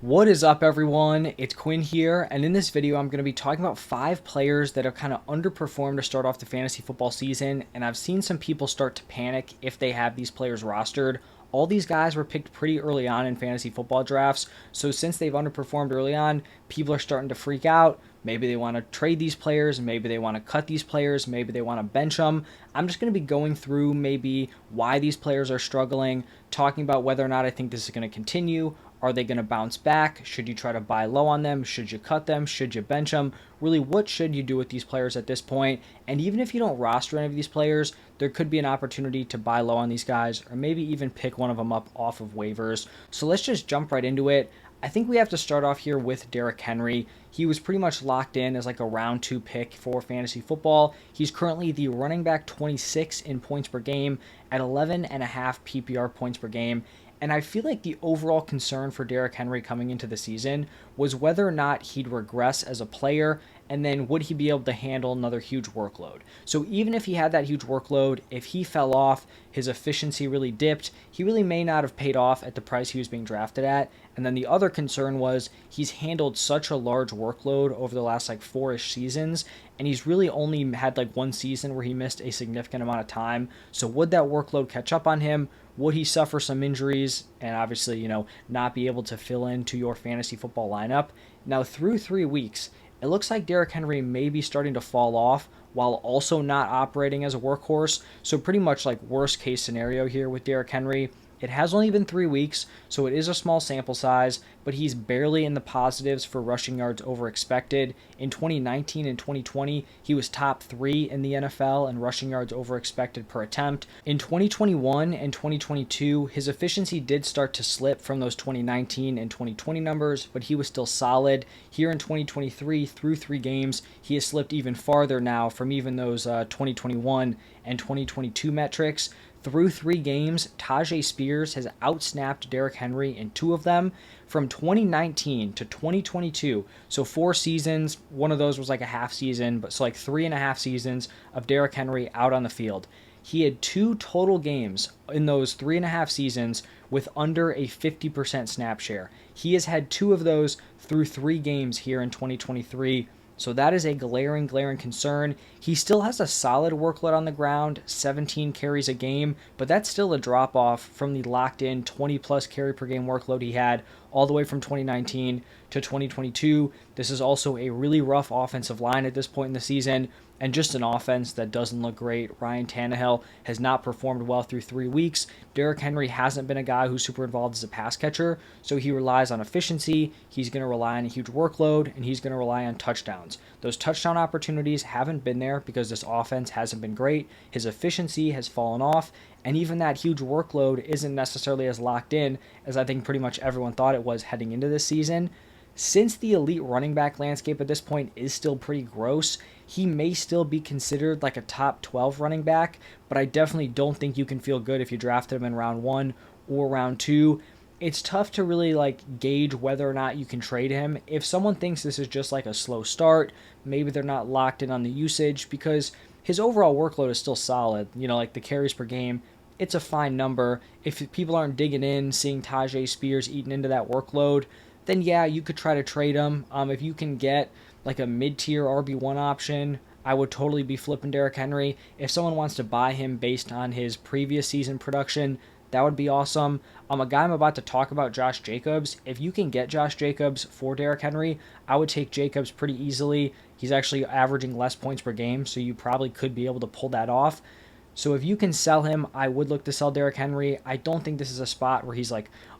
What is up, everyone? It's Quinn here, and in this video I'm going to be talking about 5 players that have kind of underperformed to start off the fantasy football season, and I've seen some people start to panic if they have these players rostered. All these guys were picked pretty early on in fantasy football drafts, so since they've underperformed early on, people are starting to freak out. Maybe they want to trade these players, maybe they want to cut these players, maybe they want to bench them. I'm just going to be going through maybe why these players are struggling, talking about whether or not I think this is going to continue. Are they going to bounce back? Should you try to buy low on them? Should you cut them? Should you bench them? Really, what should you do with these players at this point? And even if you don't roster any of these players, there could be an opportunity to buy low on these guys or maybe even pick one of them up off of waivers. So let's just jump right into it. I think we have to start off here with Derrick Henry. He was pretty much locked in as like a round 2 pick for fantasy football. He's currently the running back 26 in points per game at 11.5 PPR points per game. And I feel like the overall concern for Derrick Henry coming into the season was whether or not he'd regress as a player, and then would he be able to handle another huge workload. So even if he had that huge workload, if he fell off, his efficiency really dipped, he really may not have paid off at the price he was being drafted at. And then the other concern was he's handled such a large workload over the last like 4-ish seasons, and he's really only had like one season where he missed a significant amount of time. So would that workload catch up on him? Would he suffer some injuries and obviously, not be able to fill into your fantasy football lineup? Now, through 3 weeks, it looks like Derrick Henry may be starting to fall off while also not operating as a workhorse. So pretty much like worst case scenario here with Derrick Henry. It has only been 3 weeks, so it is a small sample size, but he's barely in the positives for rushing yards over expected. In 2019 and 2020, he was top 3 in the NFL in rushing yards over expected per attempt. In 2021 and 2022, his efficiency did start to slip from those 2019 and 2020 numbers, but he was still solid. Here in 2023, through 3 games, he has slipped even farther now from even those 2021 and 2022 metrics. Through 3 games, Tajay Spears has outsnapped Derrick Henry in 2 of them from 2019 to 2022. So 4 seasons, one of those was like a half season, but so like 3.5 seasons of Derrick Henry out on the field. He had 2 total games in those 3.5 seasons with under a 50% snap share. He has had 2 of those through 3 games here in 2023. So that is a glaring concern. He still has a solid workload on the ground, 17 carries a game, but that's still a drop off from the locked in 20 plus carry per game workload he had all the way from 2019 to 2022. This is also a really rough offensive line at this point in the season, and just an offense that doesn't look great. Ryan Tannehill has not performed well through 3 weeks. Derrick Henry hasn't been a guy who's super involved as a pass catcher, so he relies on efficiency, he's going to rely on a huge workload, and he's going to rely on touchdowns. Those touchdown opportunities haven't been there because this offense hasn't been great. His efficiency has fallen off, and even that huge workload isn't necessarily as locked in as I think pretty much everyone thought it was heading into this season. Since the elite running back landscape at this point is still pretty gross, he may still be considered like a top 12 running back, but I definitely don't think you can feel good if you drafted him in round 1 or round 2. It's tough to really gauge whether or not you can trade him. If someone thinks this is just like a slow start, maybe they're not locked in on the usage because his overall workload is still solid. Like the carries per game, it's a fine number. If people aren't digging in, seeing Tajay Spears eating into that workload, then yeah, you could try to trade him. If you can get like a mid-tier RB1 option, I would totally be flipping Derrick Henry. If someone wants to buy him based on his previous season production, that would be awesome. A guy I'm about to talk about, Josh Jacobs. If you can get Josh Jacobs for Derrick Henry, I would take Jacobs pretty easily. He's actually averaging less points per game, so you probably could be able to pull that off. So if you can sell him, I would look to sell Derrick Henry. I don't think this is a spot where he's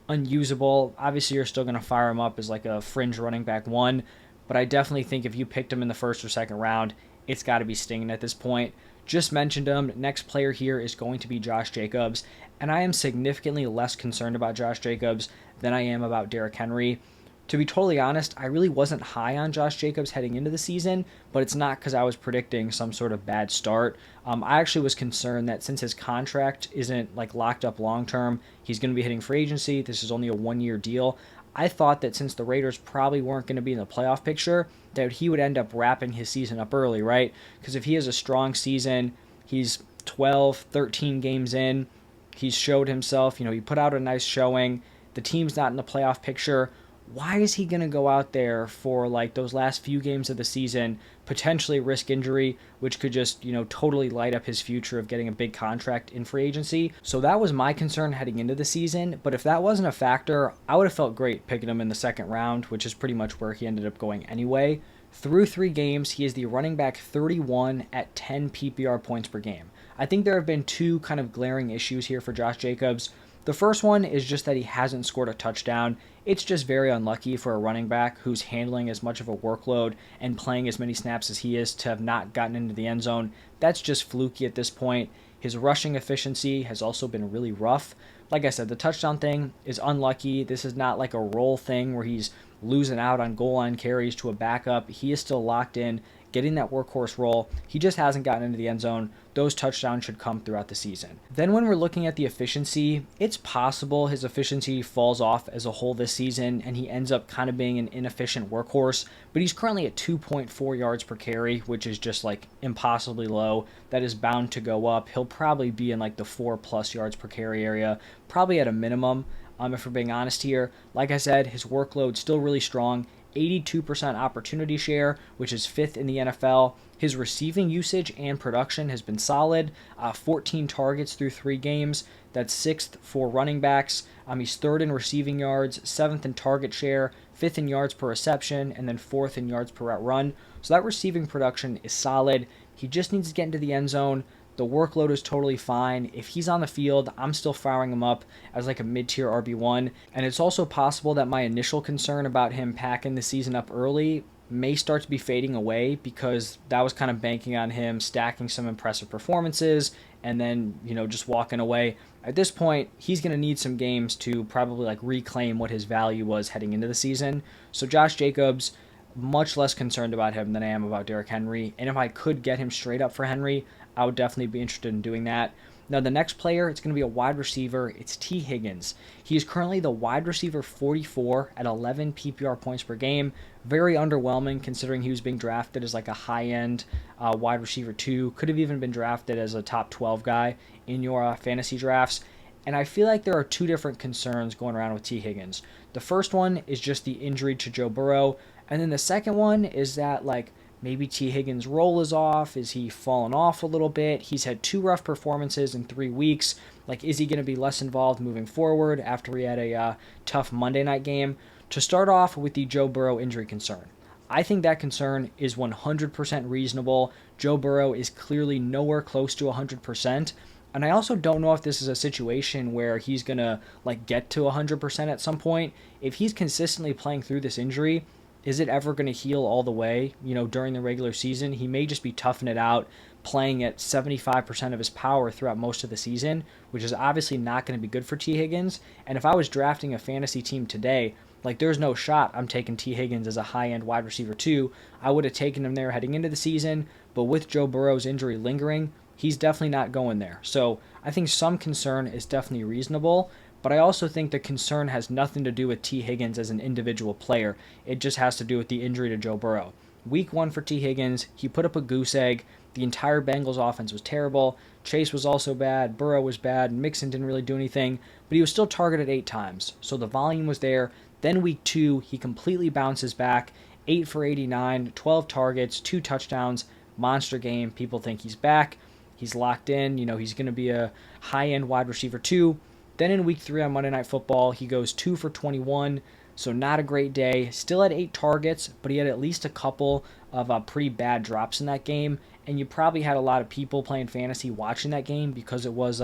unusable. Obviously, you're still going to fire him up as like a fringe running back 1, but I definitely think if you picked him in the 1st or 2nd round, it's got to be stinging at this point. Just mentioned him. Next player here is going to be Josh Jacobs, and I am significantly less concerned about Josh Jacobs than I am about Derrick Henry. To be totally honest, I really wasn't high on Josh Jacobs heading into the season, but it's not because I was predicting some sort of bad start. I actually was concerned that since his contract isn't locked up long term, he's going to be hitting free agency. This is only a 1-year deal. I thought that since the Raiders probably weren't going to be in the playoff picture, that he would end up wrapping his season up early, right? Because if he has a strong season, he's 12, 13 games in, he's showed himself, he put out a nice showing, the team's not in the playoff picture, why is he going to go out there for like those last few games of the season, potentially risk injury, which could just, totally light up his future of getting a big contract in free agency? So that was my concern heading into the season. But if that wasn't a factor, I would have felt great picking him in the second round, which is pretty much where he ended up going anyway. Through 3 games, he is the running back 31 at 10 PPR points per game. I think there have been two kind of glaring issues here for Josh Jacobs. The first one is just that he hasn't scored a touchdown. It's just very unlucky for a running back who's handling as much of a workload and playing as many snaps as he is to have not gotten into the end zone. That's just fluky at this point. His rushing efficiency has also been really rough. Like I said, the touchdown thing is unlucky. This is not like a roll thing where he's losing out on goal line carries to a backup. He is still locked in, getting that workhorse role. He just hasn't gotten into the end zone. Those touchdowns should come throughout the season. Then when we're looking at the efficiency, it's possible his efficiency falls off as a whole this season and he ends up kind of being an inefficient workhorse, but he's currently at 2.4 yards per carry, which is just like impossibly low. That is bound to go up. He'll probably be in like the 4+ yards per carry area, probably at a minimum. If we're being honest here, like I said, his workload still really strong. 82% opportunity share, which is 5th in the NFL. His receiving usage and production has been solid. 14 targets through 3 games. That's 6th for running backs. He's 3rd in receiving yards, 7th in target share, 5th in yards per reception, and then 4th in yards per route run. So that receiving production is solid. He just needs to get into the end zone. The workload is totally fine. If he's on the field, I'm still firing him up as like a mid-tier RB1. And it's also possible that my initial concern about him packing the season up early may start to be fading away because that was kind of banking on him stacking some impressive performances and then, just walking away. At this point, he's going to need some games to probably like reclaim what his value was heading into the season. So Josh Jacobs, much less concerned about him than I am about Derrick Henry. And if I could get him straight up for Henry, I would definitely be interested in doing that. Now, the next player, it's going to be a wide receiver. It's T. Higgins. He is currently the wide receiver 44 at 11 PPR points per game. Very underwhelming considering he was being drafted as like a high-end wide receiver 2. Could have even been drafted as a top 12 guy in your fantasy drafts. And I feel like there are two different concerns going around with T. Higgins. The first one is just the injury to Joe Burrow. And then the second one is that like maybe T. Higgins' role is off. Is he fallen off a little bit? He's had 2 rough performances in 3 weeks. Like, is he going to be less involved moving forward after he had a tough Monday night game? To start off with the Joe Burrow injury concern, I think that concern is 100% reasonable. Joe Burrow is clearly nowhere close to 100%. And I also don't know if this is a situation where he's going to like get to 100% at some point. If he's consistently playing through this injury, is it ever going to heal all the way, during the regular season? He may just be toughing it out, playing at 75% of his power throughout most of the season, which is obviously not going to be good for T. Higgins. And if I was drafting a fantasy team today, like there's no shot I'm taking T. Higgins as a high-end wide receiver 2. I would have taken him there heading into the season, but with Joe Burrow's injury lingering, he's definitely not going there. So I think some concern is definitely reasonable. But I also think the concern has nothing to do with T. Higgins as an individual player. It just has to do with the injury to Joe Burrow. Week 1 for T. Higgins, he put up a goose egg. The entire Bengals offense was terrible. Chase was also bad. Burrow was bad. Mixon didn't really do anything. But he was still targeted 8 times. So the volume was there. Then week 2, he completely bounces back. 8 for 89, 12 targets, 2 touchdowns. Monster game. People think he's back. He's locked in. He's going to be a high-end wide receiver 2. Then in week 3 on Monday Night Football, he goes 2 for 21, so not a great day. Still had 8 targets, but he had at least a couple of pretty bad drops in that game. And you probably had a lot of people playing fantasy watching that game because it was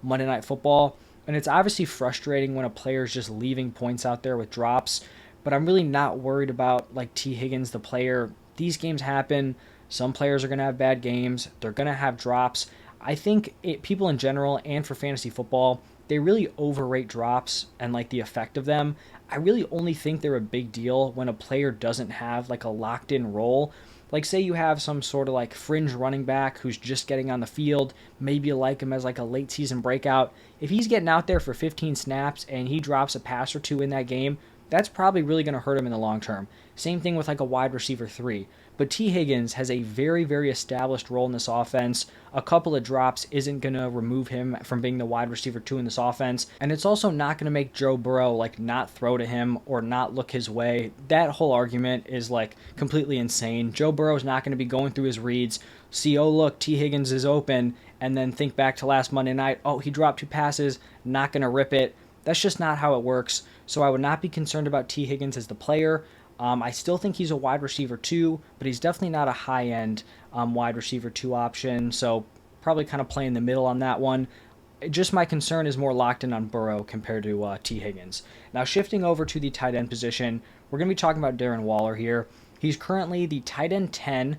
Monday Night Football. And it's obviously frustrating when a player is just leaving points out there with drops. But I'm really not worried about like T. Higgins, the player. These games happen. Some players are going to have bad games. They're going to have drops. I think people in general and for fantasy football, they really overrate drops and like the effect of them. I really only think they're a big deal when a player doesn't have like a locked in role. Like say you have some sort of like fringe running back who's just getting on the field. Maybe you like him as like a late season breakout. If he's getting out there for 15 snaps and he drops a pass or 2 in that game, that's probably really going to hurt him in the long term. Same thing with like a wide receiver 3. But T. Higgins has a very, very established role in this offense. A couple of drops isn't going to remove him from being the wide receiver 2 in this offense. And it's also not going to make Joe Burrow like not throw to him or not look his way. That whole argument is like completely insane. Joe Burrow is not going to be going through his reads, see, oh, look, T. Higgins is open, and then think back to last Monday night, oh, he dropped 2 passes, not going to rip it. That's just not how it works. So I would not be concerned about T. Higgins as the player. I still think he's a wide receiver 2, but he's definitely not a high-end wide receiver 2 option. So probably kind of play in the middle on that one. Just my concern is more locked in on Burrow compared to T. Higgins. Now shifting over to the tight end position, we're going to be talking about Darren Waller here. He's currently the tight end 10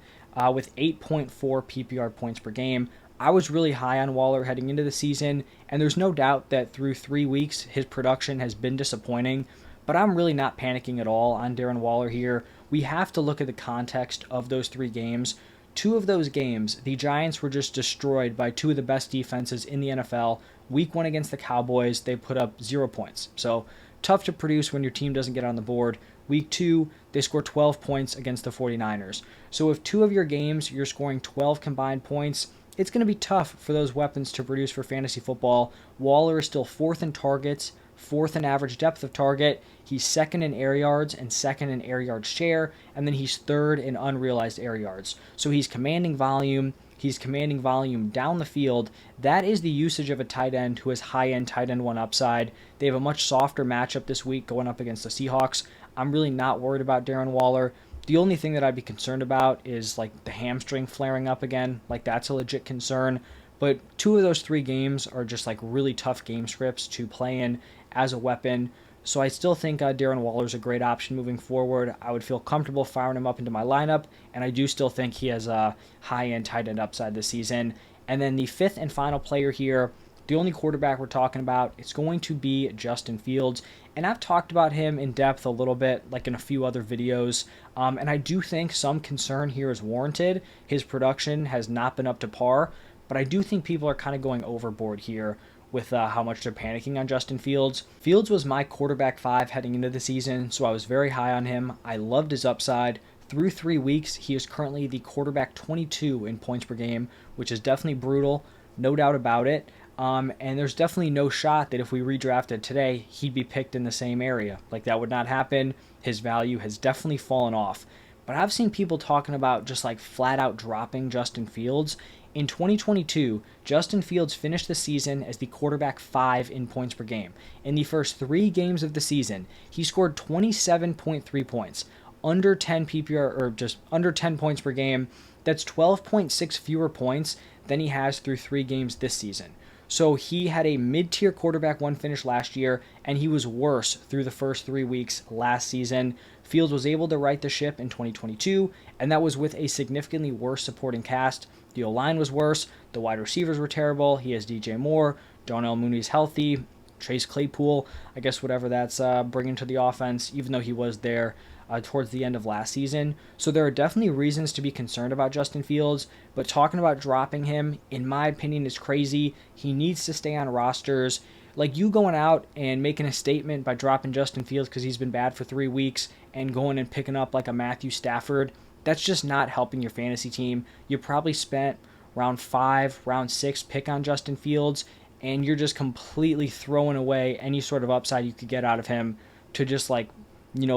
with 8.4 PPR points per game. I was really high on Waller heading into the season, and there's no doubt that through 3 weeks, his production has been disappointing, but I'm really not panicking at all on Darren Waller here. We have to look at the context of those 3 games. 2 of those games, the Giants were just destroyed by 2 of the best defenses in the NFL. Week 1 against the Cowboys, they put up 0 points. So tough to produce when your team doesn't get on the board. Week 2, they score 12 points against the 49ers. So if 2 of your games, you're scoring 12 combined points, it's going to be tough for those weapons to produce for fantasy football. Waller is still 4th in targets, 4th in average depth of target. He's 2nd in air yards and 2nd in air yard share, and then he's 3rd in unrealized air yards. So he's commanding volume. He's commanding volume down the field. That is the usage of a tight end who has high-end tight end 1 upside. They have a much softer matchup this week going up against the Seahawks. I'm really not worried about Darren Waller. The only thing that I'd be concerned about is like the hamstring flaring up again. Like that's a legit concern. But 2 of those 3 games are just like really tough game scripts to play in as a weapon. So I still think Darren Waller is a great option moving forward. I would feel comfortable firing him up into my lineup, and I do still think he has a high-end tight end upside this season. And then the 5th and final player here, the only quarterback we're talking about, it's going to be Justin Fields. And I've talked about him in depth a little bit, like in a few other videos. And I do think some concern here is warranted. His production has not been up to par, but I do think people are kind of going overboard here with how much they're panicking on Justin Fields. Fields was my quarterback 5 heading into the season, so I was very high on him. I loved his upside. Through 3 weeks, he is currently the quarterback 22 in points per game, which is definitely brutal, no doubt about it. And there's definitely no shot that if we redrafted today, he'd be picked in the same area. Like that would not happen. His value has definitely fallen off. But I've seen people talking about just like flat out dropping Justin Fields. In 2022, Justin Fields finished the season as the quarterback 5 in points per game. In the first 3 games of the season, he scored 27.3 points, under 10 PPR, or just under 10 points per game. That's 12.6 fewer points than he has through 3 games this season. So he had a mid-tier quarterback 1 finish last year, and he was worse through the first 3 weeks last season. Fields was able to right the ship in 2022, and that was with a significantly worse supporting cast. The O-line was worse, the wide receivers were terrible. He has DJ Moore, Darnell Mooney's healthy, Chase Claypool, I guess whatever that's bringing to the offense, even though he was there towards the end of last season. So there are definitely reasons to be concerned about Justin Fields, but talking about dropping him, in my opinion, is crazy. He needs to stay on rosters. Like you going out and making a statement by dropping Justin Fields because he's been bad for 3 weeks and going and picking up like a Matthew Stafford, that's just not helping your fantasy team. You probably spent round 5, round 6 pick on Justin Fields, and you're just completely throwing away any sort of upside you could get out of him to just like,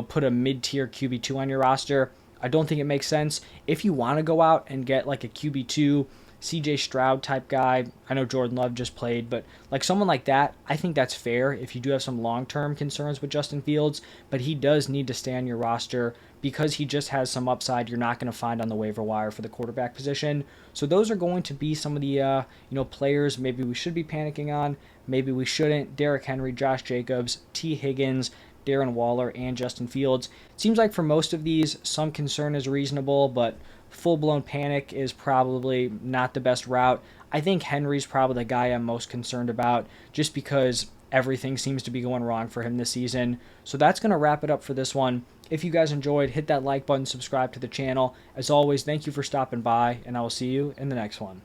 put a mid-tier QB2 on your roster. I don't think it makes sense. If you want to go out and get like a QB2, CJ Stroud type guy, I know Jordan Love just played, but like someone like that, I think that's fair if you do have some long-term concerns with Justin Fields, but he does need to stay on your roster because he just has some upside you're not going to find on the waiver wire for the quarterback position. So those are going to be some of the players maybe we should be panicking on, maybe we shouldn't. Derrick Henry, Josh Jacobs, T. Higgins, Darren Waller, and Justin Fields. It seems like for most of these, some concern is reasonable, but full-blown panic is probably not the best route. I think Henry's probably the guy I'm most concerned about just because everything seems to be going wrong for him this season. So that's going to wrap it up for this one. If you guys enjoyed, hit that like button, subscribe to the channel. As always, thank you for stopping by, and I will see you in the next one.